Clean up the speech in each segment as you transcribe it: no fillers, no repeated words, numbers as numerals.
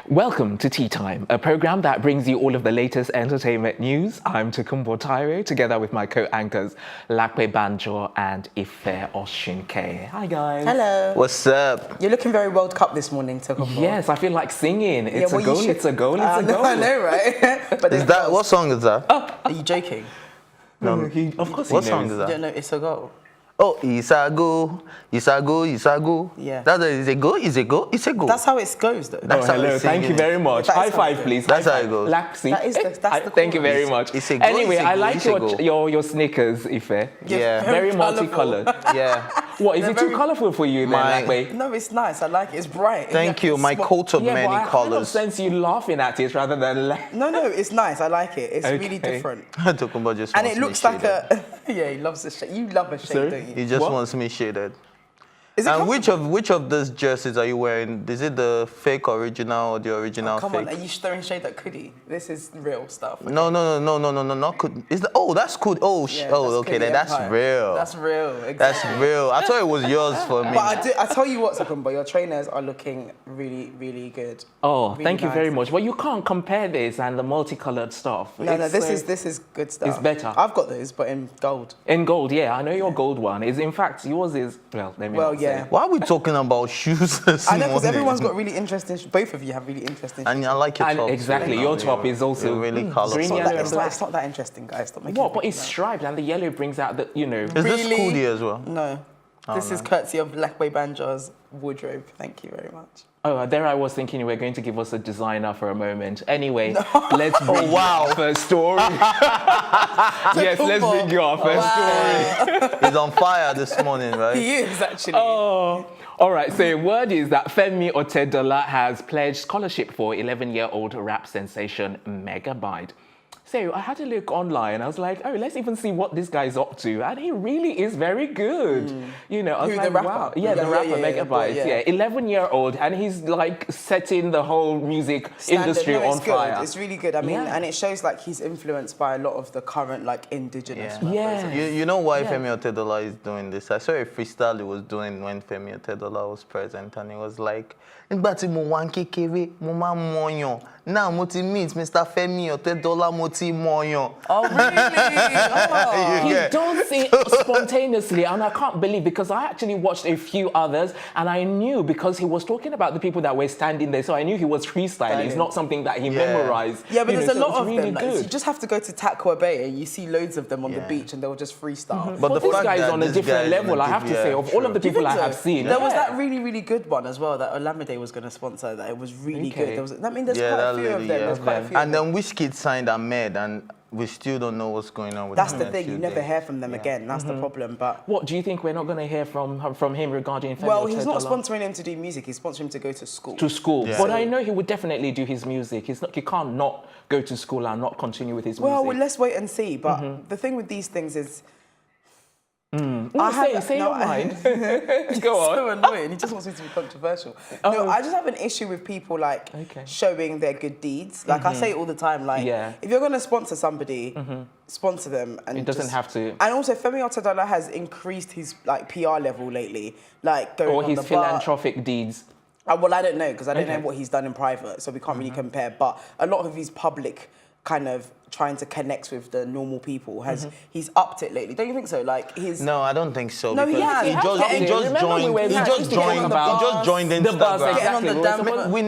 Welcome to Tea Time, a program that brings you all of the latest entertainment news. I'm Tokumbo Tairo, together with my co-anchors Lakpe Banjo and Ife Oshunke. Hi guys. Hello. What's up? You're looking very World Cup this morning, Tokumbo. Yes, I feel like singing. It's a goal, it's a goal, it's a goal. I know, right? But Is that what song is that? Are you joking? No, of course What he song knows. is You that? don't know it's a goal. Oh, it's a go, it's a go, it's a go. Yeah. That's a go, it's a go, it's a go. That's how it goes, though. Oh, That's how hello, it's thank you singing. very much. That is High how five, it please. That's High how it five. goes. Laxi. That is the Thank you very chorus. much. It's a go, Anyway, it's a I go, like it's a go. your sneakers, Ife. Yeah. Very Very multicolored. Yeah. What, is They're it too very- colourful for you then, My- Lakpe? No, it's nice. I like it. It's bright. Thank you. My Small- coat of Yeah, but many I kind of colors. sense you laughing at it rather than No, it's nice. I like it. It's really Okay. different. Tokumbo just And wants it me looks like shaded. yeah, he loves the shade. You love a shade, Sorry? don't you? He just What? wants me shaded. Is it And comfortable? which of these jerseys are you wearing? Is it the fake original or the original Come fake? on, are you throwing shade at Kudi? This is real stuff. No, not could. Is the, oh, that's cool. Oh, Yeah, oh, that's okay, Kudi then that's Empire. real. That's real. Exactly. That's real. I thought it was yours for me. But I tell you what, Tokumbo, your trainers are looking really, really good. Oh, Really thank you very nice. much. Well, you can't compare this and the multicolored stuff. No, It's, this is good stuff. it's better. I've got those, but in gold. in gold. Yeah, I know your gold one is. In fact, yours is. Well, let me. Well, not yeah. Say. Why are we talking about shoes this I know because morning? everyone's got really interesting. Both of you have really interesting. And I like your And top. exactly, too. your top is also You're really colourful. green, It's yellow, not, and it's, not, black. it's not that interesting, guys. Stop making. What? me But think it's that. striped, and the yellow brings out the. Is this Really? Coody as well? No, this is courtesy of Lakpe Banjo's wardrobe. Thank you very much. Oh, there I was thinking you were going to give us a designer for a moment. Anyway, let's bring you our first story. Yes, let's bring you our first story. He's on fire this morning, right? He is actually. Oh. All right, so word is that Femi Otedola has pledged scholarship for 11-year-old rap sensation Megabyte. So I had to look online. I was like, oh, let's even see what this guy's up to. And he really is very good. You know, I was Who, like, the rapper? wow. Yeah, the Yeah, rapper yeah, yeah, Megabyte. yeah. 11-year-old. And he's like setting the whole music Standard. industry No, it's on fire. Good. It's really good. I mean, Yeah. and it shows like he's influenced by a lot of the current like indigenous rappers. Yeah. You know why Femi Otedola is doing this? I saw a freestyle he was doing when Femi Otedola was present, and he was like, "Nígbà tí mo wà ní kékeré, mo máa ń mọ̀yàn. Now mo ti meet Mr. Femi Otedola, mo ti mọ̀yàn." Oh really? Oh. He Yeah. does it spontaneously, and I can't believe, because I actually watched a few others, and I knew because he was talking about the people that were standing there, so I knew he was freestyling. It's not something that he memorized. Yeah, but You there's know, a so lot it's of really them. Like, good. you just have to go to Takwa Bay and you see loads of them on the Yeah. beach and they'll just freestyle. But But the this fact guy is that on a this different guy is on level, a I have to diff- say, yeah, of all of the true. people I So, have seen. there was yeah. that really, really good one as well that Olamide was going to sponsor. That it was really Okay. good. There was, I mean, there's Yeah, quite a that few of lady, them. yeah. There's quite a few. And of them. then Wizkid signed Ahmed, and we still don't know what's going on with That's the Ahmed thing. You today. never hear from them again. That's the problem. But What do you think we're not going to hear from him regarding Femi well, he's not Otedola? sponsoring him to do music. He's sponsoring him to go to school. To school, Yeah. but I know he would definitely do his music. He can't not go to school and not continue with his Well, music. let's wait and see. But the thing with these things is, Say your mind. Go it's on. so annoying. He just wants me to be controversial. No, I just have an issue with people like Okay. showing their good deeds. Like I say it all the time. Like Yeah. if you're gonna sponsor somebody, sponsor them. And It doesn't just- have to. And also, Femi Otedola has increased his like PR level lately. Like going Or on his the bar. philanthropic deeds. Well, I don't know because I don't Okay. know what he's done in private, so we can't really compare. But a lot of his public kind of trying to connect with the normal people he's upped it lately. Don't you think so? Like he's No, I don't think so. No, he because has. he He has just to. Remember joined. we He were just talking joined. about He just joined the bus, Instagram. Getting on the exactly. damn We're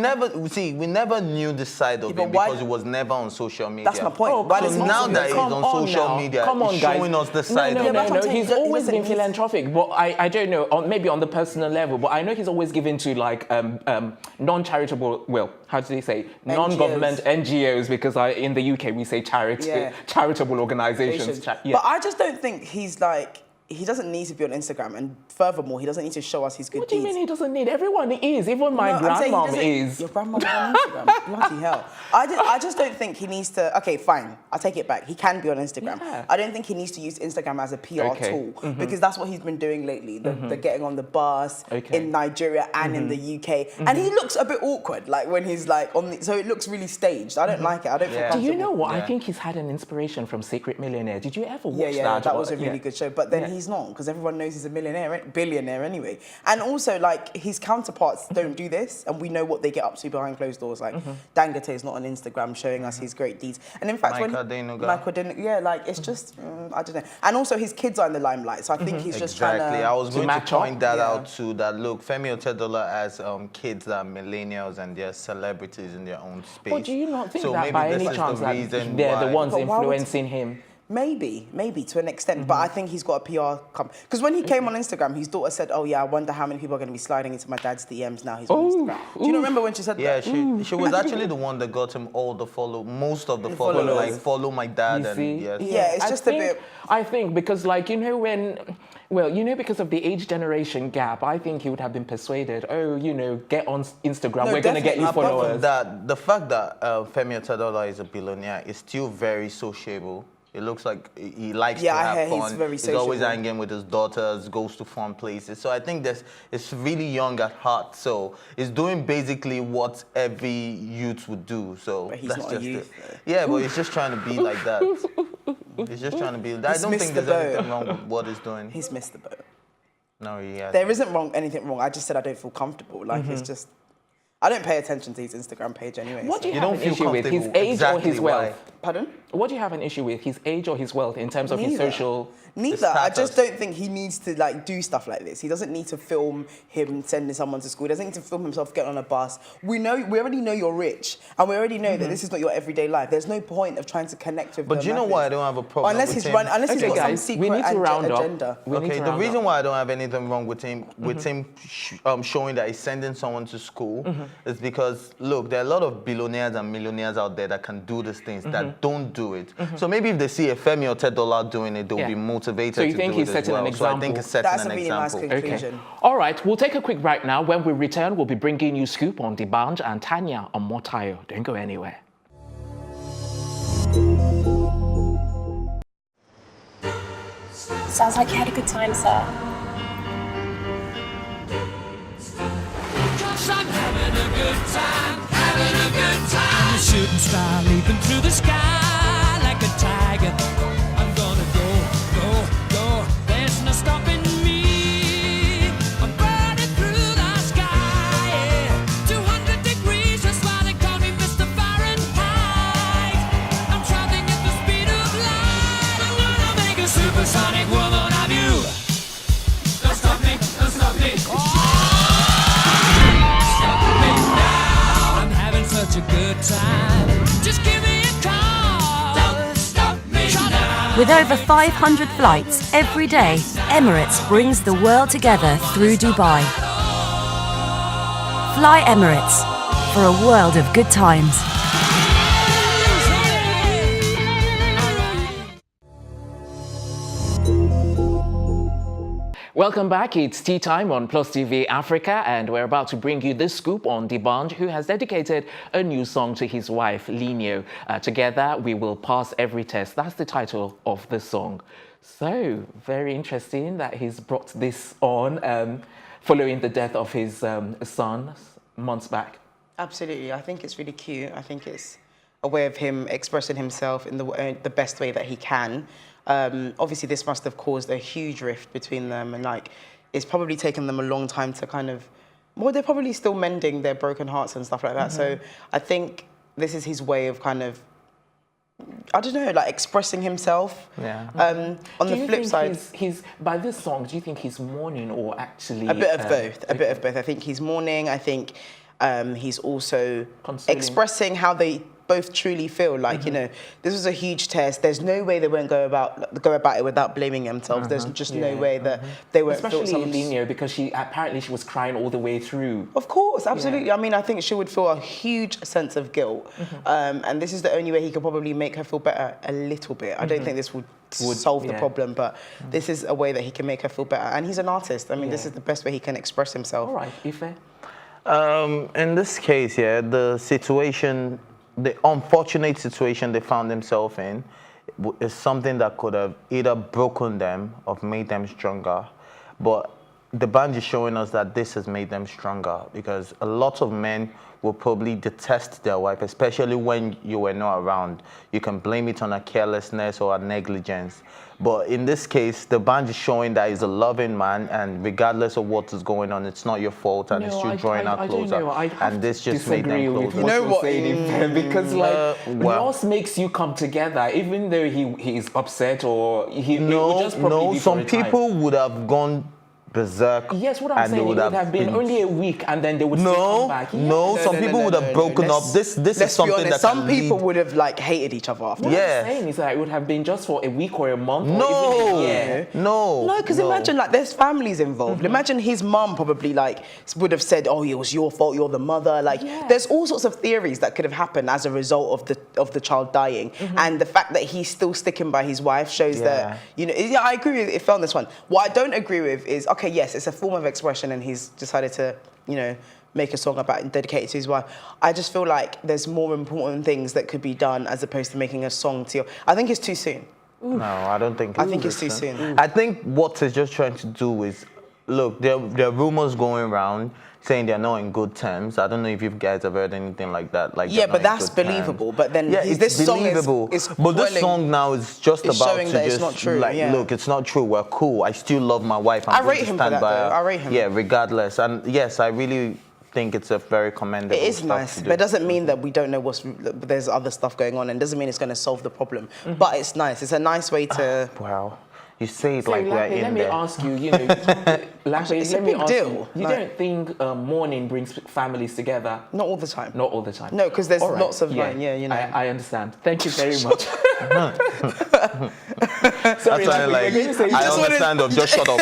supposed- We never knew the side of but him why- because he was never on social media. That's my point. Oh, Why come does he So need now to that be- he's Come on on social now. media, Come on, he's guys. showing us the side no, of no, him. that's what no. I'm saying. He's He always doesn't been need- philanthropic, but I don't know, maybe on the personal level, but I know he's always given to like non-charitable, well, how do they say? Non-government NGOs, because in the UK we say charitable organizations. But I just don't think he's like, he doesn't need to be on Instagram, and furthermore, he doesn't need to show us his good What do you deeds. mean he doesn't need? Everyone is. Even my No, I'm saying he grandmom doesn't- is. Your grandma was on Instagram. Bloody hell. I just don't think he needs to. Okay, fine. I take it back. He can be on Instagram. Yeah. I don't think he needs to use Instagram as a PR Okay. tool because that's what he's been doing lately. The getting on the bus in Nigeria and in the UK, and he looks a bit awkward. Like when he's like on the. So it looks really staged. I don't like it. I don't feel Yeah. Do comfortable. you know what? I Yeah. think he's had an inspiration from Secret Millionaire. Did you ever watch Yeah, that? that was a really good show. But then he's not, because everyone knows he's a billionaire anyway. And also, like, his counterparts don't do this, and we know what they get up to behind closed doors. Like, Dangote is not on Instagram showing us his great deeds. And in fact, Michael Adenuga. yeah, like, it's just, I don't know. And also, his kids are in the limelight, so I think he's just trying to... Exactly. I was going to point that out too, that look, Femi Otedola has kids that are millennials and they're celebrities in their own space. But do you not think so that by any chance that they're the ones influencing him? Maybe to an extent, but I think he's got a PR company. Because when he came on Instagram, his daughter said, "Oh yeah, I wonder how many people are going to be sliding into my dad's DMs now he's on Instagram." Do you not remember when she said that? Yeah, she was actually the one that got him all the most of the followers. Like, follow my dad, and yes. Yeah, it's just a bit. I think because, like, you know, because of the age generation gap, I think he would have been persuaded. Oh, you know, get on Instagram. We're going to get you followers. Apart from that, the fact that Femi Otedola is a billionaire is still very sociable. It looks like he likes to have fun. He's very He's sociable. always hanging with his daughters, goes to fun places. So I think it's really young at heart. So it's doing basically what every youth would do. So but he's that's not just a youth, it. Yeah, but he's just trying to be like that. He's just trying to be. I don't think there's anything wrong with what he's doing. He's missed the boat. No, he has. There isn't anything wrong. I just said I don't feel comfortable. Like, it's just... I don't pay attention to his Instagram page anyway. What do you You have don't an feel issue with? His comfortable. age or his Exactly wealth? why. Pardon? What do you have an issue with? His age or his wealth in terms of his social... Neither. I just don't think he needs to, like, do stuff like this. He doesn't need to film him sending someone to school. He doesn't need to film himself getting on a bus. We already know you're rich, and we already know that this is not your everyday life. There's no point of trying to connect with. But do you know why I don't have a problem unless with he's him? unless he's got some secret we need to round agenda. up. Okay, the reason why I don't have anything wrong with him, showing that he's sending someone to school, is because look, there are a lot of billionaires and millionaires out there that can do these things that don't do it. So maybe if they see a Femi Otedola doing it, they'll be motivated to do it. Setting an example. So I think it's setting That's an a really example. nice conclusion. Okay. All right, we'll take a quick break now. When we return, we'll be bringing you Scoop on D'banj and Tanya on Motayo. Don't go anywhere. Sounds like you had a good time, sir. I'm having a good time, having a good time. I'm a shooting star leaping through the sky like a tiger. I'm gonna go, go, go. There's no stopping me. I'm burning through the sky. Yeah. 200 degrees, that's why they call me Mr. Fahrenheit. I'm traveling at the speed of light. I'm gonna make a supersonic woman of you. Don't stop me, don't stop me. Such a good time. Just give me a call. Don't stop me now. With over 500 flights every day, Emirates brings the world together through Dubai. Fly Emirates for a world of good times. Welcome back. It's tea time on Plus TV Africa, and we're about to bring you this scoop on D'banj, who has dedicated a new song to his wife, Lineo. Together, we will pass every test. That's the title of the song. So, very interesting that he's brought this on following the death of his son months back. Absolutely. I think it's really cute. I think it's a way of him expressing himself in the best way that he can. Obviously, this must have caused a huge rift between them, and like, it's probably taken them a long time to kind of, well, they're probably still mending their broken hearts and stuff like that. So I think this is his way of kind of, I don't know, like expressing himself. Yeah. On the flip side, he's by this song, do you think he's mourning or actually a bit of both? A bit of both. I think he's mourning. I think he's also expressing how they both truly feel. Like, you know, this was a huge test. There's no way they won't go about it without blaming themselves. There's just no way that they won't feel Especially Lineo, because she was crying all the way through. Of course, absolutely. I mean, I think she would feel a huge sense of guilt. And this is the only way he could probably make her feel better a little bit. I don't think this would solve the problem, but this is a way that he can make her feel better. And he's an artist. I mean, this is the best way he can express himself. All right, Ife? In this case, the unfortunate situation they found themselves in is something that could have either broken them or made them stronger. But the band is showing us that this has made them stronger, because a lot of men will probably detest their wife, especially when you were not around. You can blame it on a carelessness or a negligence. But in this case, the band is showing that he's a loving man, and regardless of what is going on, it's not your fault, and it's you drawing her closer. And this just made them closer. You know what? Because loss makes you come together, even though he is upset or he would just probably be some people would have gone berserk. Yes, what I'm saying, it would have been only a week, and then they would still come back. Some people would have broken up. This is something that some people would have like hated each other after. What I'm saying is that it would have been just for a week or a month. Or even a year. No, because imagine like there's families involved. Imagine his mum probably like would have said, "Oh, it was your fault. You're the mother." Like there's all sorts of theories that could have happened as a result of the child dying, and the fact that he's still sticking by his wife shows that I agree with Ife on this one. What I don't agree with is okay, yes, it's a form of expression, and he's decided to make a song about and dedicate it to his wife. I just feel like there's more important things that could be done as opposed to making a song to. I think it's too soon. No, I don't think. I think it's too soon. I think what he's just trying to do is, look, there are rumors going around saying they're not in good terms. I don't know if you guys have heard anything like that. Like but that's believable. But then this believable. Song is but this song now is just about showing to that just it's not true. Like, look, it's not true. We're cool. I still love my wife. I rate him for that, though. I rate him. Yeah, regardless. And yes, I really think it's a very commendable. It is nice, but it doesn't mean that we don't know there's other stuff going on, and doesn't mean it's going to solve the problem. But it's nice. It's a nice way to. Wow. You say it so like we're in there. Let me ask you, it's a big deal. You don't think mourning brings families together? Not all the time. Not all the time. No, because there's lots of I understand. Thank you very much. Sorry, I understand. Just shut up.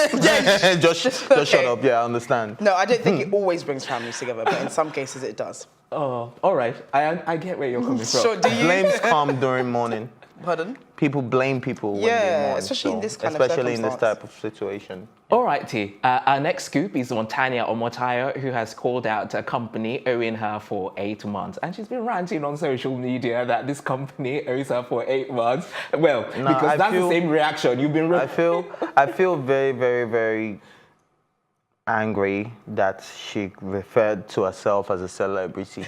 just shut up. Yeah, I understand. No, I don't think it always brings families together, but in some cases it does. Oh, all right. I get where you're coming from. Sure, do you? Blames come during mourning. Pardon? People blame people when they mourn. Especially in this especially in this type of situation. All right, T. Our next scoop is on Tanya Omotayo, who has called out a company owing her for 8 months. And she's been ranting on social media that this company owes her for 8 months. Well, because that's the same reaction. You've been... I feel very, very, very angry that she referred to herself as a celebrity.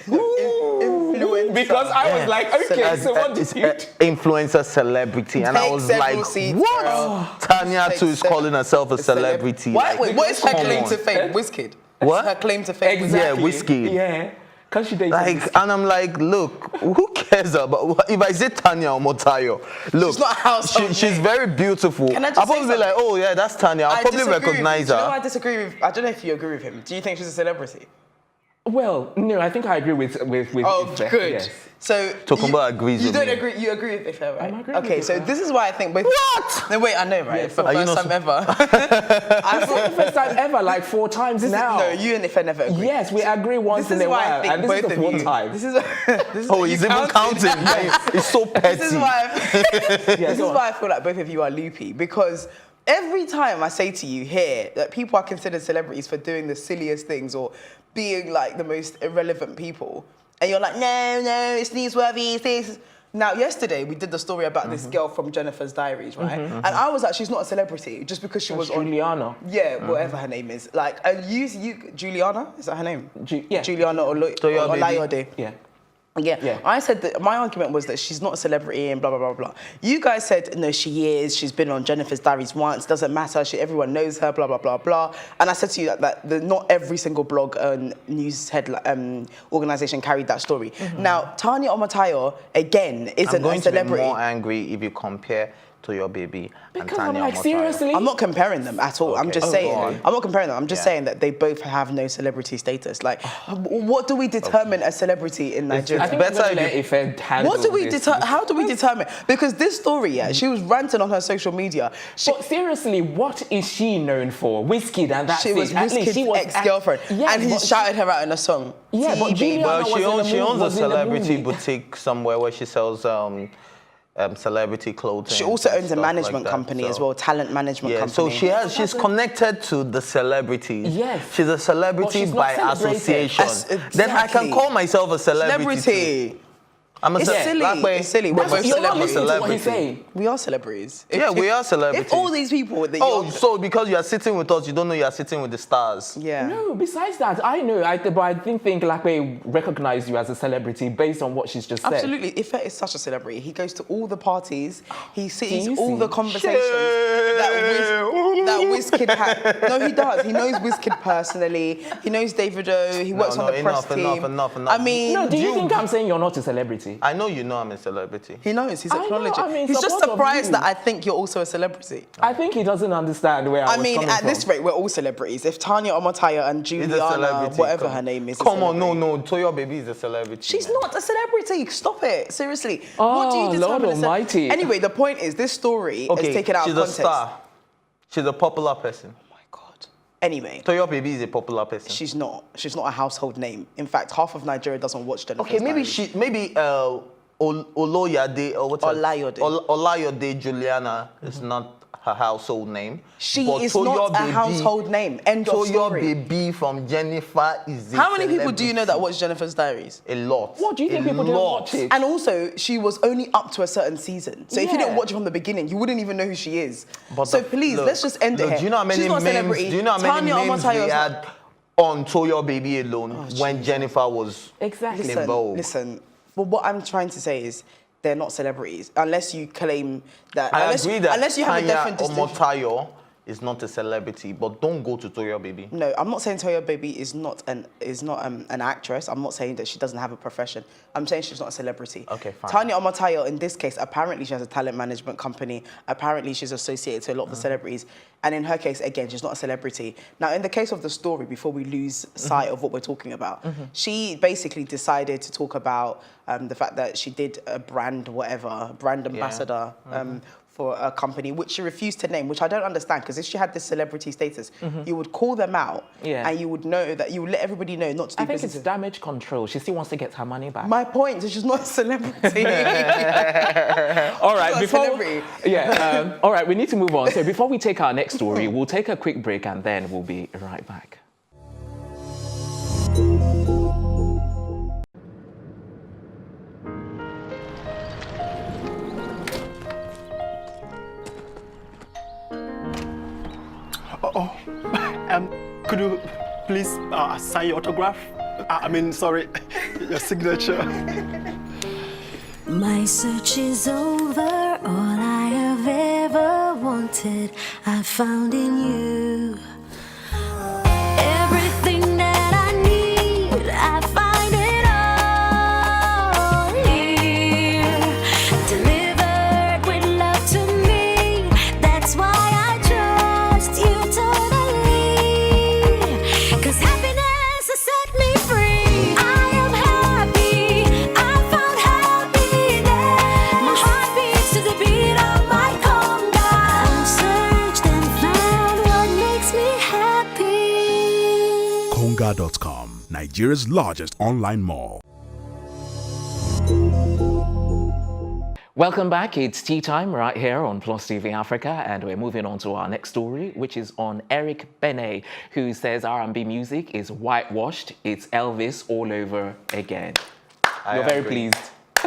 Because I was like, okay, so what did you do? Influencer celebrity, and I was like, what? Tanya too is calling herself a celebrity. What is her claim to fame? Wizkid. What? Her claim to fame. Exactly. Yeah, Wizkid. Yeah. Because she dated and I'm like, look, who cares about if I say Tanya Omotayo? Look, she's not a household she's very beautiful. Can I just I'll probably be like, oh yeah, that's Tanya. I'll probably recognize her. Do you know I disagree with? I don't know if you agree with him. Do you think she's a celebrity? Well, no, I think I agree with Oh, Ife, good. Yes. So Tokumba agrees with me. You don't agree. You agree with Ife, right? I'm agreeing Okay, with so Ife. this is why I think. What? No, wait, I know, right? Yes, For the first time ever. It's not the first time ever, like 4 times now. No, you and Ife never agree. Yes, we agree once in a while, and this is the 4th time. This is Oh, he's even counting. It's so petty. This is why I feel like both of you are loopy, because every time I say to you here that people are considered celebrities for doing the silliest things or being like the most irrelevant people, and you're like, no, it's newsworthy, it's this. Now, yesterday we did the story about this girl from Jennifer's Diaries, right? And I was like, she's not a celebrity just because she was on Juliana. Yeah, whatever her name is. Like, Juliana, is that her name? Yeah. Juliana or Layode. Yeah. Yeah, I said that my argument was that she's not a celebrity and blah, blah, blah, blah. You guys said, no, she is. She's been on Jennifer's Diaries once. Doesn't matter. Everyone knows her, blah, blah, blah, blah. And I said to you that not every single blog news organization carried that story. Now, Tanya Omotayo, again, isn't a celebrity. I'm going to be more angry if you compare to your baby and Tanya I'm like, Omotayo. seriously? I'm not comparing them at all. Okay. I'm just saying. I'm not comparing them. I'm just saying that they both have no celebrity status. Like, what do we determine a celebrity in Nigeria? I think better if what do we how do we determine? Because this story, she was ranting on her social media. But seriously, what is she known for? Wizkid, and that's she was Wizkid's ex-girlfriend, and he shouted her out in a song. Yeah, but Juliana she owns a celebrity boutique somewhere where she sells celebrity clothing. She also owns a management company as well, talent management company. So she's connected to the celebrities. Yes. She's a celebrity by association. Then I can call myself a celebrity. I'm a It's celeb. silly. Like, It's silly. We're both You're not celebrities. listening to what he's saying. We are celebrities. Yeah, we are celebrities. If all these people that So because you are sitting with us, you don't know you are sitting with the stars. yeah. No, besides that, I know, but I didn't think Lakwe recognized you as a celebrity based on what she's just said. Absolutely. Ife is such a celebrity. He goes to all the parties. He sees you all see? the conversations that Wizkid had. No, he does. He knows Wizkid personally. He knows Davido. He works on the press team. Enough. I mean, No, do you think I'm saying you're not a celebrity? I know you know I'm a celebrity. he knows. He's I know, acknowledging. I mean, He's just support of surprised you. that I think you're also a celebrity. I think he doesn't understand where I I was mean, coming at from. this rate, we're all celebrities. If Tanya Omataya and He's a Juliana, celebrity. whatever her name is, Come on, no. Toyo Baby is a celebrity. She's man. not a celebrity. Stop it. Seriously. Oh, What do you Lord determine as a- Almighty. Anyway, the point is, this story is taken out she's of a context. star. She's a popular person. Oh my God. Anyway, Toyo Baby is a popular person. she's not. She's not a household name. In fact, half of Nigeria doesn't watch Jennifer's Okay, maybe Diaries. Oloyade or what? Olayode. Olayode Juliana is not her household name. She but is Toyo not a Baby- household name. End of Toyo story. Baby from Jennifer is a How many people do you know that celebrity. watch Jennifer's Diaries? A lot. What, do you think A people don't lot. watch it? And also, she was only up to a certain season. So if you Yeah. didn't watch it from the beginning, you wouldn't even know who she is. But So the- please, look, let's just end it look, here. Do you know how many She's not a memes? celebrity. Do you know how many Tanya memes Omotayo we is not- had on Toyo Baby alone when Jennifer was Exactly. involved? Listen. Well, what I'm trying to say is they're not celebrities unless you claim that. I unless, agree that unless you have a Tanya definite distinction. Omotayo is not a celebrity, but don't go to Toyo Baby. No, I'm not saying Toyo Baby is not an actress. I'm not saying that she doesn't have a profession. I'm saying she's not a celebrity. Okay, fine. Tanya Omotayo, in this case, apparently she has a talent management company. Apparently she's associated to a lot of the celebrities. And in her case, again, she's not a celebrity. Now, in the case of the story, before we lose sight of what we're talking about, she basically decided to talk about the fact that she did a brand ambassador for a company, which she refused to name, which I don't understand, because if she had this celebrity status, you would call them out, Yeah. and you would know that you would let everybody know not to do I think business. it's damage control. She still wants to get her money back. My point is she's not a celebrity. All right, Not a before celebrity. all right, we need to move on. So before we take our next story, we'll take a quick break and then we'll be right back. Could you please sign your autograph? Sorry, your signature. My search is over, all I have ever wanted, I found in you. Everything that I need, I find it all here. Delivered with love to me, that's why I trust you totally. 'Cause happiness has set me free. I am happy, I found happiness. My heart beats to the beat of my conga. I've searched and found what makes me happy. Conga.com, Nigeria's largest online mall. Welcome back. It's tea time right here on Plus TV Africa, and we're moving on to our next story, which is on Eric Benet, who says R&B music is whitewashed. It's Elvis all over again. You're very agree. pleased.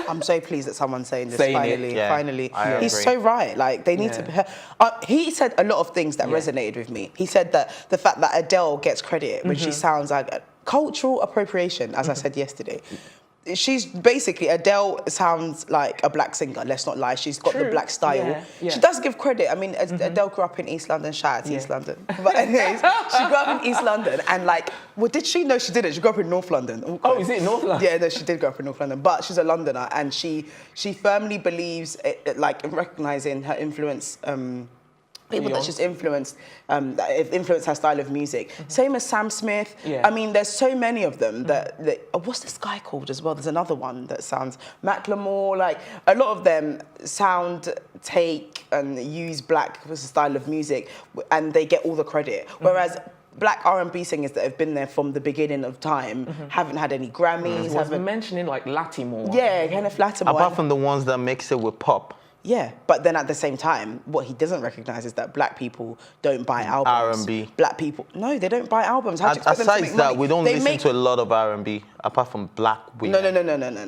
I'm so pleased that someone's saying this Saying it, finally. yeah. Finally, I he's agree. so right. Like they need to. He said a lot of things that resonated with me. He said that the fact that Adele gets credit when she sounds like cultural appropriation, as I said yesterday. She's basically, Adele sounds like a black singer, let's not lie. She's got the True. black style. Yeah, yeah. She does give credit. I mean, Adele grew up in East London, shout out to East London. But anyways, she grew up in East London and did she? No, she didn't. She grew up in North London. Oh, is it North London? Yeah, no, she did grow up in North London, but she's a Londoner and she firmly believes, in recognising her influence, people that she's influenced, that have influenced her style of music. Same as Sam Smith. Yeah. I mean, there's so many of them that what's this guy called as well? There's another one that sounds, Macklemore, like a lot of them take and use black as a style of music and they get all the credit. Whereas black R&B singers that have been there from the beginning of time haven't had any Grammys, Was haven't... mentioning like Latimore. Yeah, Kenneth Latimore. Apart from the ones that mix it with pop. Yeah, but then at the same time, what he doesn't recognize is that black people don't buy albums. R&B. Black people, no, they don't buy albums. How do you expect them to Aside make that, money? we don't They listen make- to a lot of R&B apart from black women.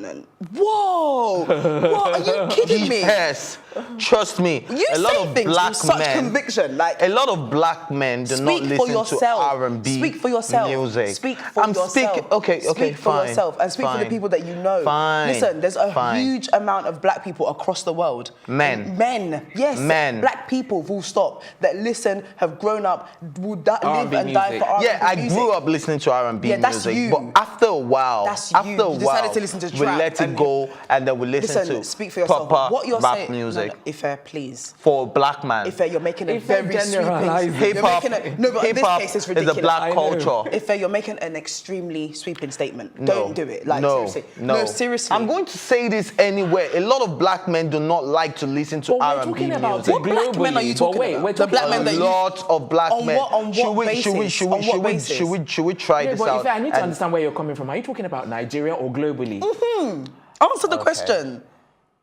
No. Whoa! What? Are you kidding me? Yes, trust me. You a lot say of things black with such men, conviction, like a lot of black men do not speak for listen yourself. to R&B Speak for yourself. music. Speak for I'm yourself. speaking. Okay, Speak for fine. yourself and speak for the fine. people that you know. Fine. Listen, there's a Fine. huge amount of black people across the world. Men. Men. Yes. Men. Black people, full stop, that listen, have grown up, will live R&B and die music. for R&B Yeah, I music. grew up listening to R&B Yeah, that's music, you. but after a while, That's you. after a You while, decided to listen to we trap let it and- go, and then we listen to Speak for yourself. proper What you're rap saying, music Ife, please. for a black man. Ife, you're making a Ife very generalizes. sweeping. Hip hop, You're making a, no, but in this hip-hop case, it's is ridiculous. a black I know. culture. Ife, you're making an extremely sweeping statement. No. Don't do it. Like, no, seriously. no, seriously. I'm going to say this anywhere. A lot of black men do not like to listen to But we're R&B talking about music. What black men are you globally, talking but wait, about? we're The talking black about men that A you- lot of black On men. what- on what basis? On what basis? Should we try No, this but out? if I need to And- understand where you're coming from. Are you talking about Nigeria or globally? Answer the question.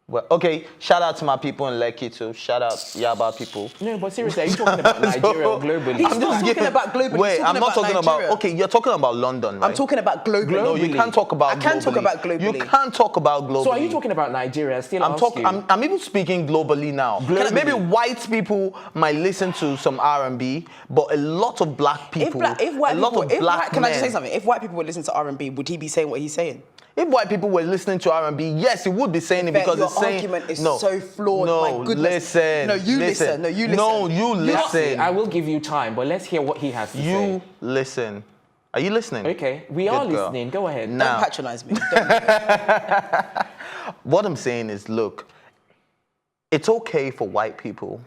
Well, okay, shout out to my people in Lekki too. Shout out Yaba people. No, but seriously, are you talking about Nigeria or globally? He's not talking about globally, he's Wait, talking I'm not about talking Nigeria. about. Okay, you're talking about London, right? I'm talking about globally. No, you can't talk about. I can talk globally. about globally. You can't talk about globally. So are you talking about Nigeria? Still I'm ask talking. you. I'm even speaking globally now. Globally. Maybe white people might listen to some R&B, but a lot of black people, If white a lot people, of black can men. I just say something? If white people would listen to R&B, would he be saying what he's saying? If white people were listening to R&B, yes, it would be saying it Bet because your it's saying argument is no, so flawed, No, my goodness. listen. No, you listen. No, you listen. No, you See, listen. I will give you time, but let's hear what he has to You say. listen. Are you listening? Okay, we are Good girl. listening. Go ahead. Now- Don't patronize me. Don't. What I'm saying is, look, it's okay for white people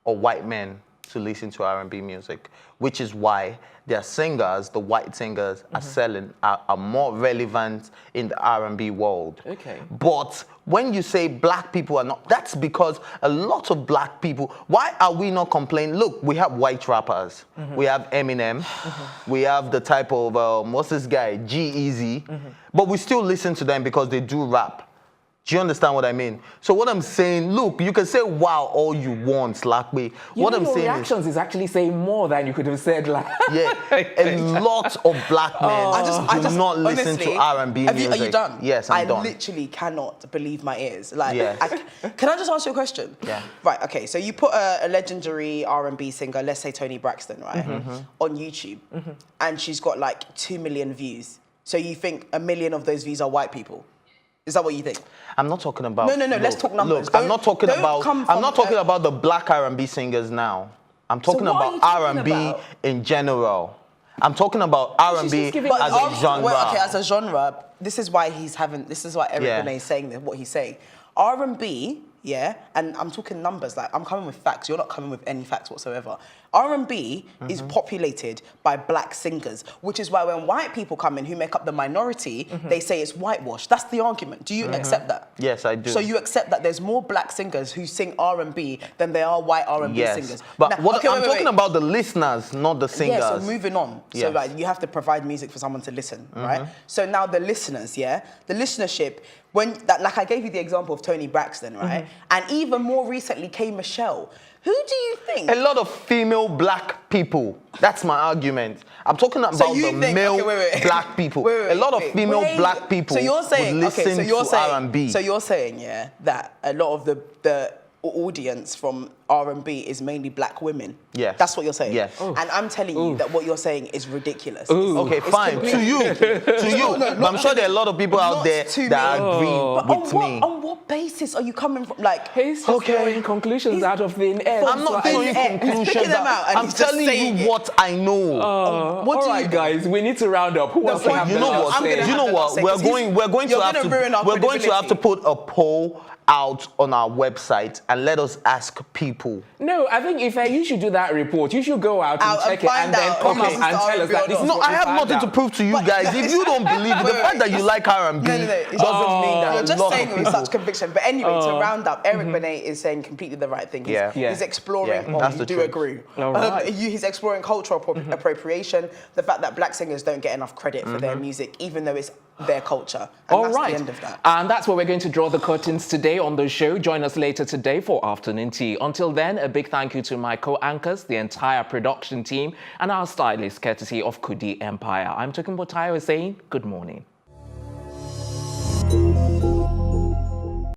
or white men to listen to R&B music, which is why their singers, the white singers, are selling, are more relevant in the R&B world. Okay. But when you say black people are not, that's because a lot of black people, why are we not complaining? Look, we have white rappers. We have Eminem. We have the type of, what's this guy, G-Eazy. But we still listen to them because they do rap. Do you understand what I mean? So what I'm saying, look, you can say wow all you want, Slackway. What I'm your saying reactions is actually saying more than you could have said. Like, yeah, a lot of black men do not listen honestly, to R&B music. Are you done? Yes, I'm done. I literally cannot believe my ears. Like, Yes. can I just ask you a question? Yeah. Right. Okay. So you put a legendary R&B singer, let's say Toni Braxton, right, on YouTube, and she's got like 2 million views. So you think 1 million of those views are white people? Is that what you think? I'm not talking about. No, let's talk numbers. Look, I'm not talking Don't about. come I'm not from, talking about the black R&B singers now. I'm talking what are about you talking R&B about? in general. I'm talking about R&B just giving- as a genre. Well, okay, as a genre, this is why Eric Yeah. Benet is saying what he's saying. R&B, yeah, and I'm talking numbers, like I'm coming with facts, you're not coming with any facts whatsoever. R&B is populated by black singers, which is why when white people come in who make up the minority, they say it's whitewash. That's the argument. Do you accept that? Yes, I do. So you accept that there's more black singers who sing R&B than there are white R&B Yes, singers. but Now- what okay, I'm wait, talking wait. about the listeners, not the singers. Yeah, so moving on. So Yes. like you have to provide music for someone to listen, right? So now the listeners, yeah, the listenership. Like I gave you the example of Toni Braxton, right? And even more recently, K Michelle. Who do you think? A lot of female black people. That's my argument. I'm talking about you the think- male okay, wait. black people. Wait, a lot of wait. female Wait. black people So you're saying, would listen okay, so you're to saying, R&B. So you're saying, yeah, that a lot of the audience from R&B is mainly black women. Yes. That's what you're saying. Yes. And I'm telling you that what you're saying is ridiculous. Okay, It's fine. To completely you, ridiculous. to you. No, but I'm sure there are a lot of people out not there to that me. agree But with me. on what basis are you coming from? Like, he's just throwing conclusions out of thin air. I'm not He's throwing picking conclusions them out and I'm he's just telling saying you it. what I know. what All do right, you guys, we need to round up. Who wants to point- have You the know last what? I'm gonna say? You know have what? the We're last say, 'cause going you're to have gonna ruin our we're going to have to credibility. put a poll out on our website and let us ask people. No, I think if you should do that report, you should go out and Out and check it find and then out come who up listens and to tell us R&B that or this not. is No, what I we have found nothing out. to prove to you guys. If you don't believe it, the Wait, fact that you it's- like R&B No, it's doesn't just- mean that You're a just lot saying of it with people. such conviction. But anyway, to round up, Eric Benet is saying completely the right thing. He's, Yeah. Yeah. he's exploring, Yeah, oh, that's you the do truth. agree. All right. He's exploring cultural appropriation, the fact that black singers don't get enough credit for their music, even though it's their culture. And All that's right. the end of that. And that's where we're going to draw the curtains today on the show. Join us later today for afternoon tea. Until then, a big thank you to my co-anchors, the entire production team, and our stylist, courtesy of Kudi Empire. I'm Tokunbo Tayo saying good morning.